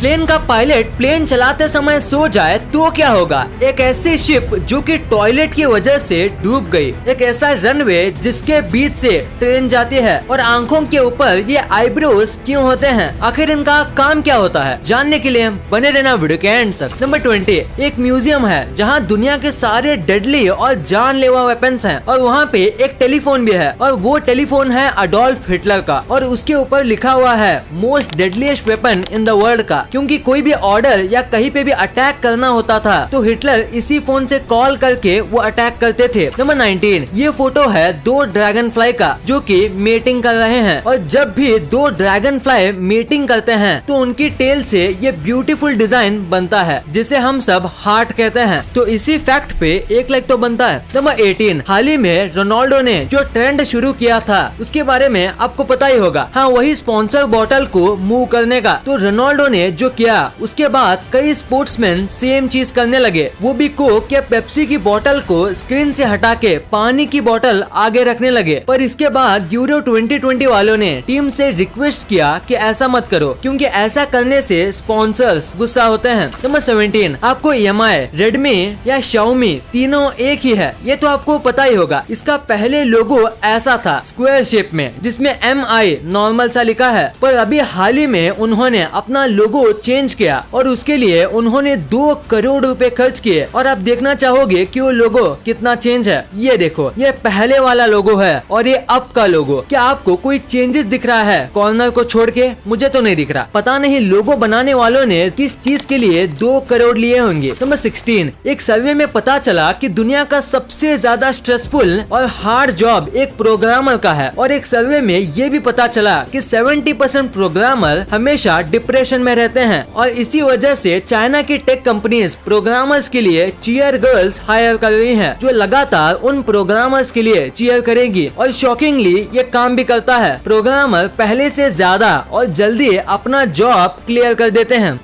Plane का pilot plane चलाते समय सो जाए तो क्या होगा? एक ऐसी शिप जो कि टॉयलेट की वजह से डूब गई, एक ऐसा रनवे जिसके बीच से ट्रेन जाती है और आंखों के ऊपर ये आईब्रोज क्यों होते हैं? आखिर इनका काम क्या होता है? जानने के लिए बने रहना वीडियो के एंड तक। नंबर 20, एक म्यूजियम है जहाँ दुनिया के सारे डेडली और जानलेवा वेपन्स हैं और वहाँ पे एक टेलीफोन भी है और वो टेलीफोन है अडोल्फ हिटलर का और उसके ऊपर लिखा हुआ है most deadliest weapon in the world का, क्योंकि कोई भी ऑर्डर या कहीं पे भी अटैक करना होता था तो हिटलर इसी फोन से कॉल करके वो अटैक करते थे। नंबर 19, ये फोटो है 2 ड्रैगन फ्लाई का जो कि मीटिंग कर रहे हैं और जब भी 2 ड्रैगन फ्लाई मीटिंग करते हैं तो उनकी टेल से ये ब्यूटीफुल डिजाइन बनता है जिसे हम सब हार्ट कहते हैं। तो इसी फैक्ट पे 1 लाइक तो बनता है। नंबर 18, हाल ही में रोनाल्डो ने जो ट्रेंड शुरू किया था उसके बारे में आपको पता ही होगा। हाँ, वही स्पॉन्सर बॉटल को मूव करने का। तो रोनाल्डो ने जो किया उसके बाद कई स्पोर्ट्समैन सेम चीज करने लगे, वो भी कोक या पेप्सी की बोतल को स्क्रीन से हटा के पानी की बोतल आगे रखने लगे। पर इसके बाद यूरो 2020 वालों ने टीम से रिक्वेस्ट किया कि ऐसा मत करो क्योंकि ऐसा करने से स्पॉन्सर्स गुस्सा होते हैं। नंबर 17, आपको EMI, रेडमी या Xiaomi तीनों एक ही है, ये तो आपको पता ही होगा। इसका पहले लोगो ऐसा था स्क्वायर शेप में जिसमें MI नॉर्मल सा लिखा है, पर अभी हाल ही में उन्होंने अपना लोगो चेंज किया और उसके लिए उन्होंने 2 करोड़ रुपए खर्च किए। और आप देखना चाहोगे कि वो लोगो कितना चेंज है। ये देखो, ये पहले वाला लोगो है और ये अब का लोगो। क्या आपको कोई चेंजेस दिख रहा है कॉर्नर को छोड़ के? मुझे तो नहीं दिख रहा। पता नहीं लोगो बनाने वालों ने किस चीज के लिए 2 करोड़ लिए होंगे। नंबर 16, एक सर्वे में पता चला कि दुनिया का सबसे ज्यादा स्ट्रेसफुल और हार्ड जॉब एक प्रोग्रामर का है और एक सर्वे में ये भी पता चला कि 70% प्रोग्रामर हमेशा डिप्रेशन में रहते हैं और इसी वजह से चाइना की टेक कंपनीज प्रोग्रामर्स के लिए चीयर गर्ल्स हायर कर रही हैं जो लगातार उन प्रोग्रामर्स के लिए चीयर करेगी और शॉकिंगली ये काम भी करता है। प्रोग्रामर पहले से ज्यादा और जल्दी अपना जॉब क्लियर कर देते हैं।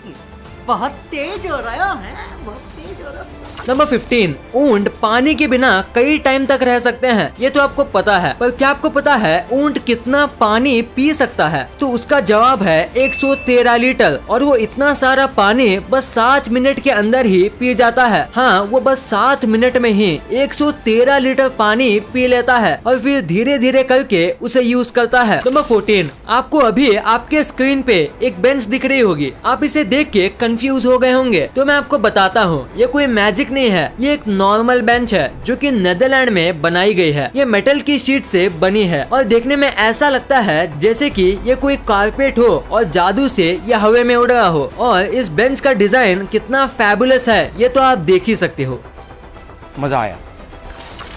बहुत तेज हो रहा है, बहुत तेज हो रहा है। नंबर 15, ऊंट पानी के बिना कई टाइम तक रह सकते हैं, ये तो आपको पता है। पर क्या आपको पता है ऊंट कितना पानी पी सकता है? तो उसका जवाब है 113 लीटर और वो इतना सारा पानी बस 7 मिनट के अंदर ही पी जाता है। हाँ, वो बस 7 मिनट में ही 113 लीटर पानी पी लेता है और फिर धीरे धीरे करके उसे यूज करता है। नंबर 14, आपको अभी आपके स्क्रीन पे एक बेंच दिख रही होगी। आप इसे देख के कंफ्यूज हो गए होंगे, तो मैं आपको बताता हूँ, ये कोई मैजिक नहीं है। ये एक नॉर्मल बेंच है जो कि नेदरलैंड में बनाई गई है। ये मेटल की शीट से बनी है और देखने में ऐसा लगता है जैसे कि ये कोई कारपेट हो और जादू से ये हवा में उड़ रहा हो। और इस बेंच का डिजाइन कितना फैबुलस है ये तो आप देख ही सकते हो। मजा आया।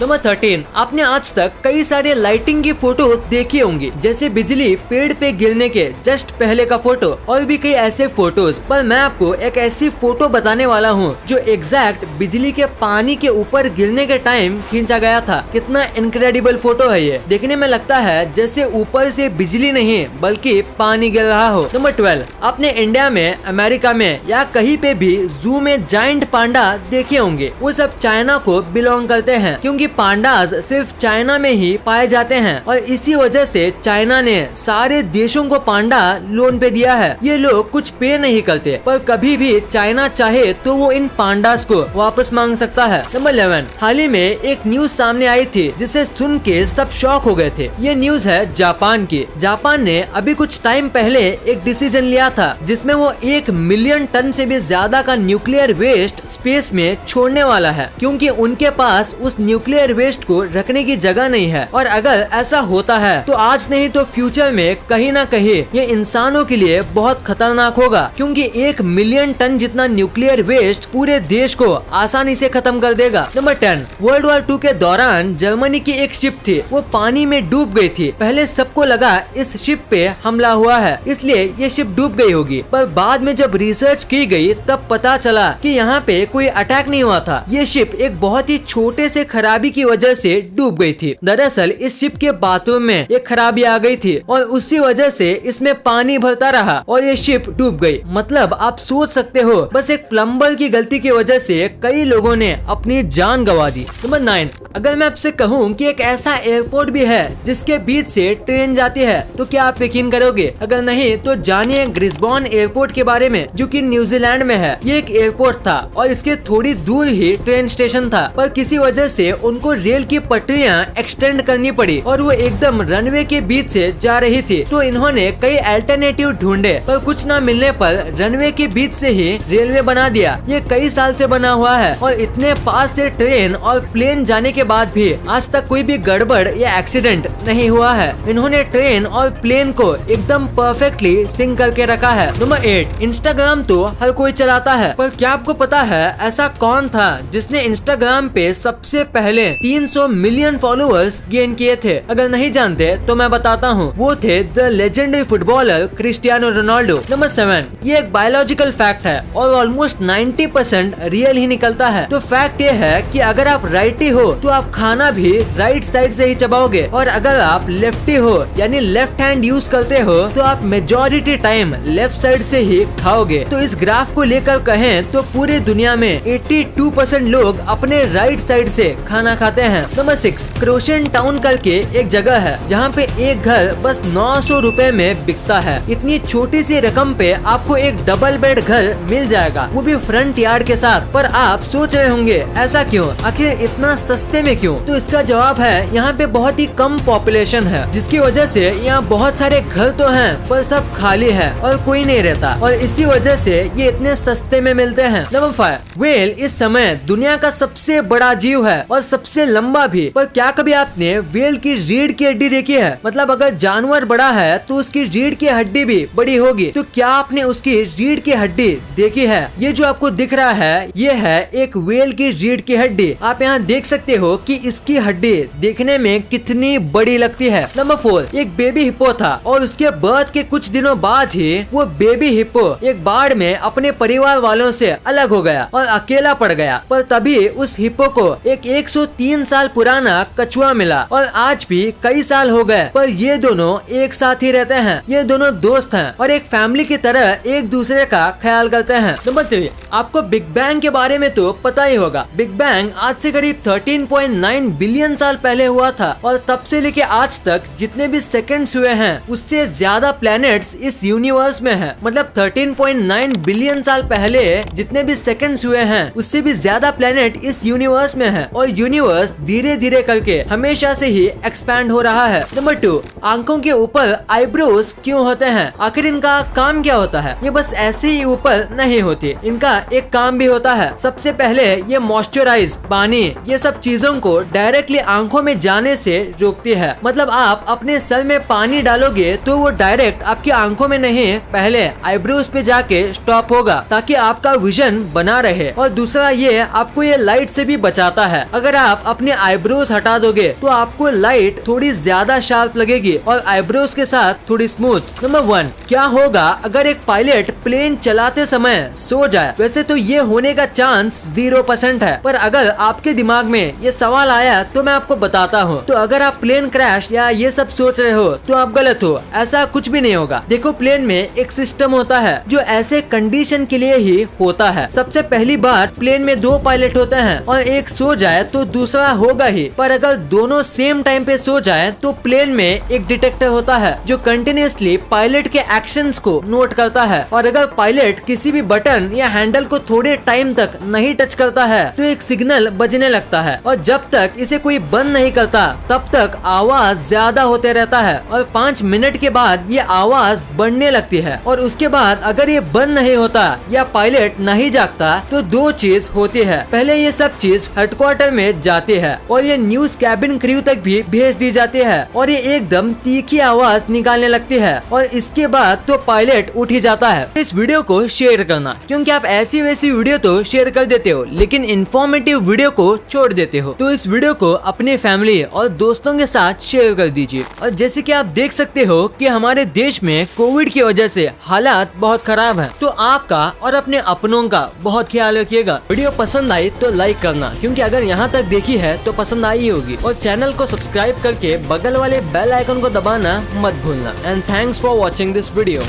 नंबर 13, आपने आज तक कई सारे लाइटिंग की फोटो देखी होंगी, जैसे बिजली पेड़ पे गिरने के जस्ट पहले का फोटो और भी कई ऐसे फोटोज। पर मैं आपको एक ऐसी फोटो बताने वाला हूँ जो एग्जैक्ट बिजली के पानी के ऊपर गिरने के टाइम खींचा गया था। कितना इनक्रेडिबल फोटो है ये। देखने में लगता है जैसे ऊपर से बिजली नहीं बल्कि पानी गिर रहा हो। नंबर 12, आपने इंडिया में, अमेरिका में या कहीं पे भी जू में जायंट पांडा देखे होंगे। वो सब चाइना को बिलोंग करते हैं क्योंकि पांडास सिर्फ चाइना में ही पाए जाते हैं और इसी वजह से चाइना ने सारे देशों को पांडा लोन पे दिया है। ये लोग कुछ पे नहीं करते पर कभी भी चाइना चाहे तो वो इन पांडास को वापस मांग सकता है। नंबर 11, हाल ही में एक न्यूज सामने आई थी जिसे सुन के सब शॉक हो गए थे। ये न्यूज है जापान की। जापान ने अभी कुछ टाइम पहले एक डिसीजन लिया था जिसमें वो 1 मिलियन टन से भी ज्यादा का न्यूक्लियर वेस्ट स्पेस में छोड़ने वाला है क्योंकि उनके पास उस न्यूक्लियर वेस्ट को रखने की जगह नहीं है। और अगर ऐसा होता है तो आज नहीं तो फ्यूचर में कहीं ना कहीं ये इंसानों के लिए बहुत खतरनाक होगा क्योंकि 1 मिलियन टन जितना न्यूक्लियर वेस्ट पूरे देश को आसानी से खत्म कर देगा। नंबर 10, वर्ल्ड वॉर 2 के दौरान जर्मनी की एक शिप थी, वो पानी में डूब गई थी। पहले सबको लगा इस शिप पे हमला हुआ है इसलिए ये शिप डूब गई होगी, पर बाद में जब रिसर्च की गई तब पता चला कि यहाँ पे कोई अटैक नहीं हुआ था। ये शिप एक बहुत ही छोटे से खराबी की वजह से डूब गई थी। दरअसल इस शिप के बाथरूम में एक खराबी आ गई थी और उसी वजह से इसमें पानी भरता रहा और ये शिप डूब गई। मतलब आप सोच सकते हो बस एक प्लम्बर की गलती की वजह से कई लोगों ने अपनी जान गंवा दी। नंबर 9, अगर मैं आपसे कहूँ कि एक ऐसा एयरपोर्ट भी है जिसके बीच से ट्रेन जाती है तो क्या आप यकीन करोगे? अगर नहीं तो जानिए ब्रिस्बेन एयरपोर्ट के बारे में, जो कि न्यूजीलैंड में है। ये एक एयरपोर्ट था और इसके थोड़ी दूर ही ट्रेन स्टेशन था, पर किसी वजह से उनको रेल की पटरियां एक्सटेंड करनी पड़ी और वो एकदम रनवे के बीच से जा रही थी। तो इन्होंने कई अल्टरनेटिव ढूंढे, पर कुछ न मिलने पर रनवे के बीच से ही रेलवे बना दिया। ये कई साल से बना हुआ है और इतने पास से ट्रेन और प्लेन जाने के बाद भी आज तक कोई भी गड़बड़ या एक्सीडेंट नहीं हुआ है। इन्होंने ट्रेन और प्लेन को एकदम परफेक्टली सिंक करके रखा है। नंबर 8, इंस्टाग्राम तो हर कोई चलाता है, पर क्या आपको पता है ऐसा कौन था जिसने इंस्टाग्राम पे सबसे पहले 300 मिलियन फॉलोअर्स गेन किए थे? अगर नहीं जानते तो मैं बताता हूँ, वो थे the legendary footballer Cristiano Ronaldo. Number 7, ये एक बायोलॉजिकल फैक्ट है और ऑलमोस्ट 90% रियल ही निकलता है। तो फैक्ट ये है कि अगर आप राइटी हो तो आप खाना भी राइट साइड से ही चबाओगे, और अगर आप लेफ्टी हो यानी लेफ्ट हैंड यूज करते हो तो आप मेजॉरिटी टाइम लेफ्ट साइड से ही खाओगे। तो इस ग्राफ को लेकर कहें तो पूरी दुनिया में 82% लोग अपने राइट साइड से खाना खाते हैं। नंबर 6, क्रोशन टाउन करके एक जगह है जहाँ पे एक घर बस 900 रुपए में बिकता है। इतनी छोटी सी रकम पे आपको एक डबल बेड घर मिल जाएगा, वो भी फ्रंट यार्ड के साथ। पर आप सोच रहे होंगे ऐसा क्यों, आखिर इतना सस्ते में क्यों? तो इसका जवाब है यहाँ पे बहुत ही कम पॉपुलेशन है, जिसकी वजह से यहाँ बहुत सारे घर तो हैं पर सब खाली है और कोई नहीं रहता, और इसी वजह से ये इतने सस्ते में मिलते हैं। नंबर 5, व्हेल इस समय दुनिया का सबसे बड़ा जीव है और सबसे लंबा भी। पर क्या कभी आपने व्हेल की रीढ़ की हड्डी देखी है? मतलब अगर जानवर बड़ा है तो उसकी रीढ़ की हड्डी भी बड़ी होगी। तो क्या आपने उसकी रीढ़ की हड्डी देखी है? ये जो आपको दिख रहा है ये है एक व्हेल की रीढ़ की हड्डी। आप यहाँ देख सकते हो कि इसकी हड्डी देखने में कितनी बड़ी लगती है। नंबर 4, एक बेबी हिप्पो था और उसके बर्थ के कुछ दिनों बाद ही वो बेबी हिप्पो एक बाढ़ में अपने परिवार वालों से अलग हो गया और अकेला पड़ गया। पर तभी उस हिप्पो को एक 103 साल पुराना कछुआ मिला और आज भी कई साल हो गए, पर ये दोनों एक साथ ही रहते हैं। ये दोनों दोस्त हैं और एक फैमिली की तरह एक दूसरे का ख्याल करते हैं। नंबर 3, आपको बिग बैंग के बारे में तो पता ही होगा। बिग बैंग आज से करीब 13.9 बिलियन साल पहले हुआ था और तब से लेके आज तक जितने भी सेकंड्स हुए हैं उससे ज्यादा प्लैनेट्स इस यूनिवर्स में हैं। मतलब 13.9 बिलियन साल पहले जितने भी सेकंड्स हुए हैं उससे भी ज्यादा प्लैनेट इस यूनिवर्स में हैं और यूनिवर्स धीरे धीरे करके हमेशा से ही एक्सपैंड हो रहा है। नंबर 2, आंखों के ऊपर आईब्रोज क्यों होते हैं? आखिर इनका काम क्या होता है? ये बस ऐसे ही ऊपर नहीं होती, इनका एक काम भी होता है। सबसे पहले ये मॉइस्चराइज, पानी, ये सब चीजों को डायरेक्टली आंखों में जाने से रोकती है। मतलब आप अपने सर में पानी डालोगे तो वो डायरेक्ट आपकी आंखों में नहीं, पहले आईब्रोज पे जाके स्टॉप होगा ताकि आपका विजन बना रहे। और दूसरा ये आपको ये लाइट से भी बचाता है। अगर आप अपने आईब्रोज हटा दोगे तो आपको लाइट थोड़ी ज्यादा शार्प लगेगी और आईब्रोज के साथ थोड़ी स्मूथ। नंबर 1, क्या होगा अगर एक पायलट प्लेन चलाते समय सो जाए? वैसे तो ये होने का चांस 0% है, पर अगर आपके दिमाग में ये सवाल आया तो मैं आपको बताता हूँ। तो अगर आप प्लेन क्रैश या ये सब सोच रहे हो तो आप गलत हो, ऐसा कुछ भी नहीं होगा। देखो, प्लेन में एक सिस्टम होता है जो ऐसे कंडीशन के लिए ही होता है। सबसे पहली बार प्लेन में 2 पायलट होते हैं और एक सो जाए तो दूसरा होगा ही, पर अगर दोनों सेम टाइम पे सो जाए तो प्लेन में एक डिटेक्टर होता है जो कंटिन्यूअसली पायलट के एक्शंस को नोट करता है, और अगर पायलट किसी भी बटन या हैंडल को थोड़े टाइम तक नहीं टच करता है तो एक सिग्नल बजने लगता है, और जब तक इसे कोई बंद नहीं करता तब तक आवाज ज्यादा होते रहता है और 5 मिनट के बाद ये आवाज बढ़ने लगती है। और उसके बाद अगर ये बंद नहीं होता या पायलट नहीं जागता तो 2 चीज होती है। पहले ये सब चीज हेडक्वार्टर में जाती है और ये न्यूज कैबिन क्रू तक भी भेज दी जाती है और ये एकदम तीखी आवाज निकालने लगती है, और इसके बाद तो पायलट उठ ही जाता है। इस वीडियो को शेयर करना, क्योंकि आप ऐसी वैसी वीडियो तो शेयर कर देते हो लेकिन इन्फॉर्मेटिव वीडियो को छोड़ देते हो। तो इस वीडियो को अपने फैमिली और दोस्तों के साथ शेयर कर दीजिए। और जैसे कि आप देख सकते हो कि हमारे देश में कोविड की वजह से हालात बहुत खराब हैं, तो आपका और अपने अपनों का बहुत ख्याल रखिएगा। वीडियो पसंद आई तो लाइक करना, क्योंकि अगर यहाँ तक देखी है तो पसंद आई होगी, और चैनल को सब्सक्राइब करके बगल वाले बेल आइकन को दबाना मत भूलना। And thanks for watching this video.